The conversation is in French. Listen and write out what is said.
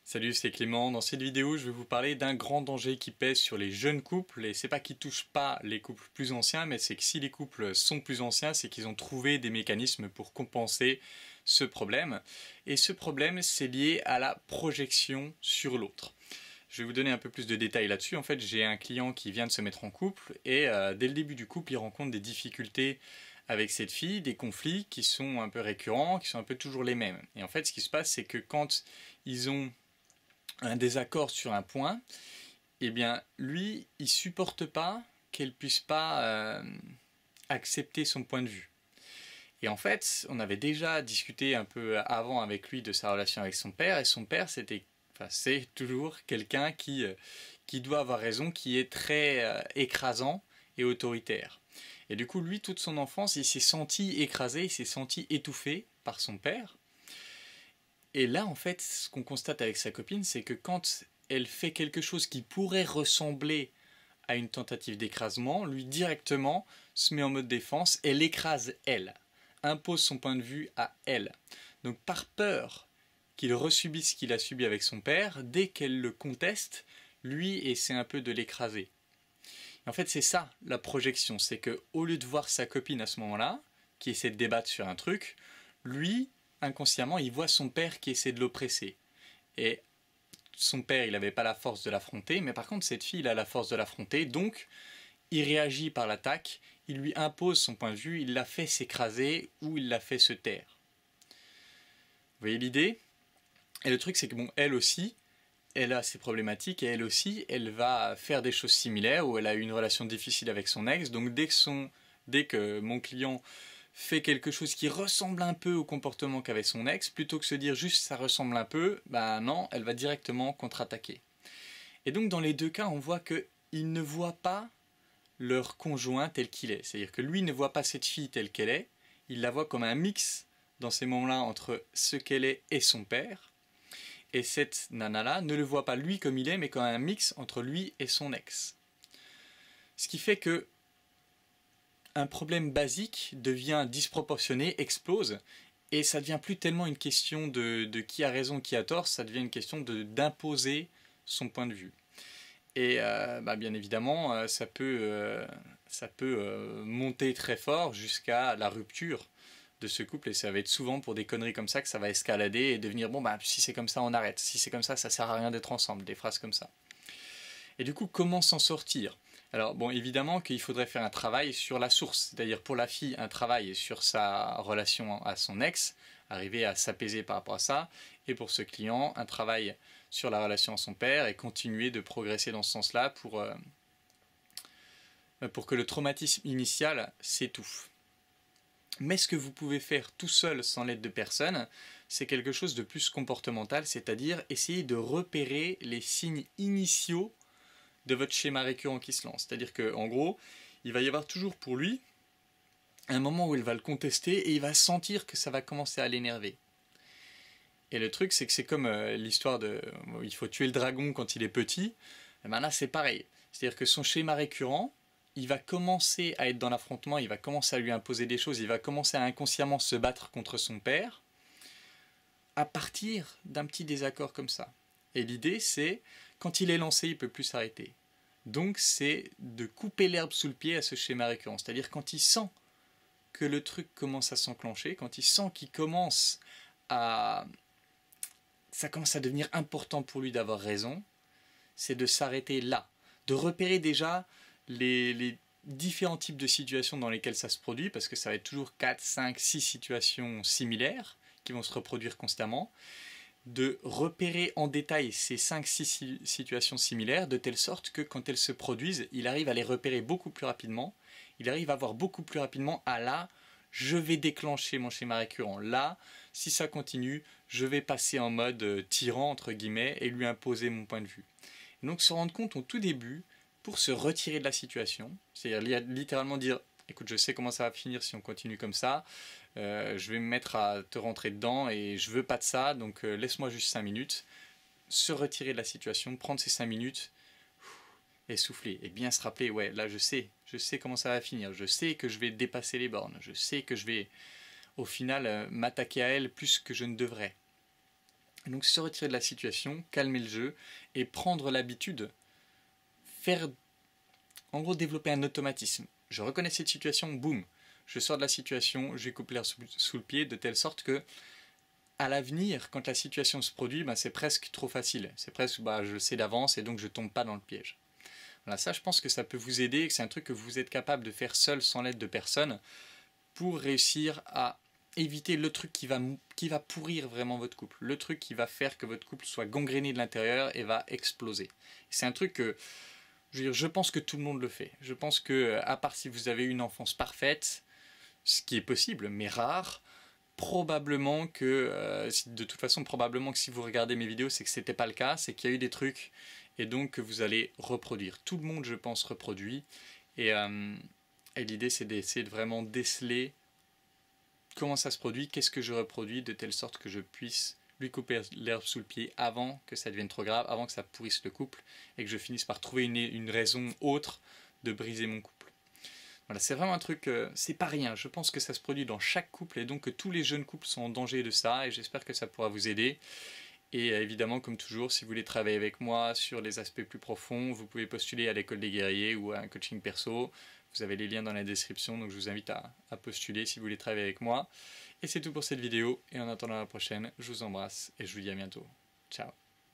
Salut, c'est Clément. Dans cette vidéo, je vais vous parler d'un grand danger qui pèse sur les jeunes couples. Et c'est pas qu'ils touchent pas les couples plus anciens, mais c'est que si les couples sont plus anciens, c'est qu'ils ont trouvé des mécanismes pour compenser ce problème. Et ce problème, c'est lié à la projection sur l'autre. Je vais vous donner un peu plus de détails là-dessus. En fait, j'ai un client qui vient de se mettre en couple et dès le début du couple, il rencontre des difficultés avec cette fille, des conflits qui sont un peu récurrents, qui sont un peu toujours les mêmes. Et en fait, ce qui se passe, c'est que quand ils ont un désaccord sur un point, eh bien, lui, il supporte pas qu'elle puisse pas accepter son point de vue. Et en fait, on avait déjà discuté un peu avant avec lui de sa relation avec son père, et son père, c'est toujours quelqu'un qui doit avoir raison, qui est très écrasant et autoritaire. Et du coup, lui, toute son enfance, il s'est senti écrasé, il s'est senti étouffé par son père. Et là, en fait, ce qu'on constate avec sa copine, c'est que quand elle fait quelque chose qui pourrait ressembler à une tentative d'écrasement, lui directement se met en mode défense et l'écrase elle, impose son point de vue à elle. Donc par peur qu'il resubisse ce qu'il a subi avec son père, dès qu'elle le conteste, lui essaie un peu de l'écraser. En fait, c'est ça la projection, c'est que au lieu de voir sa copine à ce moment-là, qui essaie de débattre sur un truc, lui, inconsciemment, il voit son père qui essaie de l'oppresser. Et son père, il n'avait pas la force de l'affronter, mais par contre, cette fille, il a la force de l'affronter, donc il réagit par l'attaque, il lui impose son point de vue, il la fait s'écraser ou il la fait se taire. Vous voyez l'idée? Et le truc, c'est que bon, elle aussi, elle a ses problématiques et elle aussi, elle va faire des choses similaires où elle a eu une relation difficile avec son ex. Donc dès que mon client fait quelque chose qui ressemble un peu au comportement qu'avait son ex, plutôt que se dire juste ça ressemble un peu, ben non, elle va directement contre-attaquer. Et donc dans les deux cas, on voit qu'ils ne voient pas leur conjoint tel qu'il est. C'est-à-dire que lui ne voit pas cette fille telle qu'elle est, il la voit comme un mix dans ces moments-là entre ce qu'elle est et son père. Et cette nana-là ne le voit pas lui comme il est, mais comme un mix entre lui et son ex. Ce qui fait que un problème basique devient disproportionné, explose, et ça devient plus tellement une question de qui a raison, qui a tort, ça devient une question d'imposer son point de vue. Et bien évidemment, ça peut monter très fort jusqu'à la rupture de ce couple, et ça va être souvent pour des conneries comme ça que ça va escalader et devenir bon bah si c'est comme ça on arrête, si c'est comme ça sert à rien d'être ensemble, des phrases comme ça. Et du coup, comment s'en sortir? Alors bon, évidemment qu'il faudrait faire un travail sur la source, c'est-à-dire pour la fille un travail sur sa relation à son ex, arriver à s'apaiser par rapport à ça, et pour ce client un travail sur la relation à son père et continuer de progresser dans ce sens-là pour que le traumatisme initial s'étouffe. Mais ce que vous pouvez faire tout seul sans l'aide de personne, c'est quelque chose de plus comportemental, c'est-à-dire essayer de repérer les signes initiaux de votre schéma récurrent qui se lance. C'est-à-dire qu'en gros, il va y avoir toujours pour lui un moment où il va le contester et il va sentir que ça va commencer à l'énerver. Et le truc, c'est que c'est comme l'histoire de il faut tuer le dragon quand il est petit. Et ben là, c'est pareil. C'est-à-dire que son schéma récurrent, il va commencer à être dans l'affrontement, il va commencer à lui imposer des choses, il va commencer à inconsciemment se battre contre son père à partir d'un petit désaccord comme ça. Et l'idée, c'est, quand il est lancé, il ne peut plus s'arrêter. Donc, c'est de couper l'herbe sous le pied à ce schéma récurrent. C'est-à-dire quand il sent que le truc commence à s'enclencher, quand il sent qu'il commence à... ça commence à devenir important pour lui d'avoir raison, c'est de s'arrêter là, de repérer déjà les différents types de situations dans lesquelles ça se produit, parce que ça va être toujours 4, 5, 6 situations similaires qui vont se reproduire constamment, de repérer en détail ces 5-6 situations similaires, de telle sorte que quand elles se produisent, il arrive à les repérer beaucoup plus rapidement, il arrive à voir beaucoup plus rapidement, ah là, je vais déclencher mon schéma récurrent, là, si ça continue, je vais passer en mode tyran, entre guillemets, et lui imposer mon point de vue. Et donc se rendre compte au tout début, pour se retirer de la situation, c'est-à-dire littéralement dire, écoute, je sais comment ça va finir si on continue comme ça, je vais me mettre à te rentrer dedans et je veux pas de ça, donc laisse-moi juste 5 minutes, se retirer de la situation, prendre ces 5 minutes et souffler, et bien se rappeler, ouais, là je sais comment ça va finir, je sais que je vais dépasser les bornes, je sais que je vais au final m'attaquer à elle plus que je ne devrais. Donc se retirer de la situation, calmer le jeu et prendre l'habitude, faire, en gros développer un automatisme. Je reconnais cette situation, boum, je sors de la situation, je coupe l'air sous le pied de telle sorte que à l'avenir, quand la situation se produit, c'est presque trop facile. C'est presque, je le sais d'avance et donc je tombe pas dans le piège. Voilà, ça je pense que ça peut vous aider et que c'est un truc que vous êtes capable de faire seul sans l'aide de personne pour réussir à éviter le truc qui va pourrir vraiment votre couple. Le truc qui va faire que votre couple soit gangréné de l'intérieur et va exploser. C'est un truc que, je pense que tout le monde le fait. Je pense que, à part si vous avez une enfance parfaite, ce qui est possible, mais rare, probablement que, de toute façon, probablement que si vous regardez mes vidéos, c'est que c'était pas le cas, c'est qu'il y a eu des trucs, et donc que vous allez reproduire. Tout le monde, je pense, reproduit, et l'idée, c'est d'essayer de vraiment déceler comment ça se produit, qu'est-ce que je reproduis, de telle sorte que je puisse lui couper l'herbe sous le pied avant que ça devienne trop grave, avant que ça pourrisse le couple, et que je finisse par trouver une raison autre de briser mon couple. Voilà, c'est vraiment un truc, c'est pas rien, je pense que ça se produit dans chaque couple, et donc que tous les jeunes couples sont en danger de ça, et j'espère que ça pourra vous aider. Et évidemment, comme toujours, si vous voulez travailler avec moi sur les aspects plus profonds, vous pouvez postuler à l'école des guerriers ou à un coaching perso. Vous avez les liens dans la description, donc je vous invite à postuler si vous voulez travailler avec moi. Et c'est tout pour cette vidéo, et en attendant la prochaine, je vous embrasse et je vous dis à bientôt. Ciao.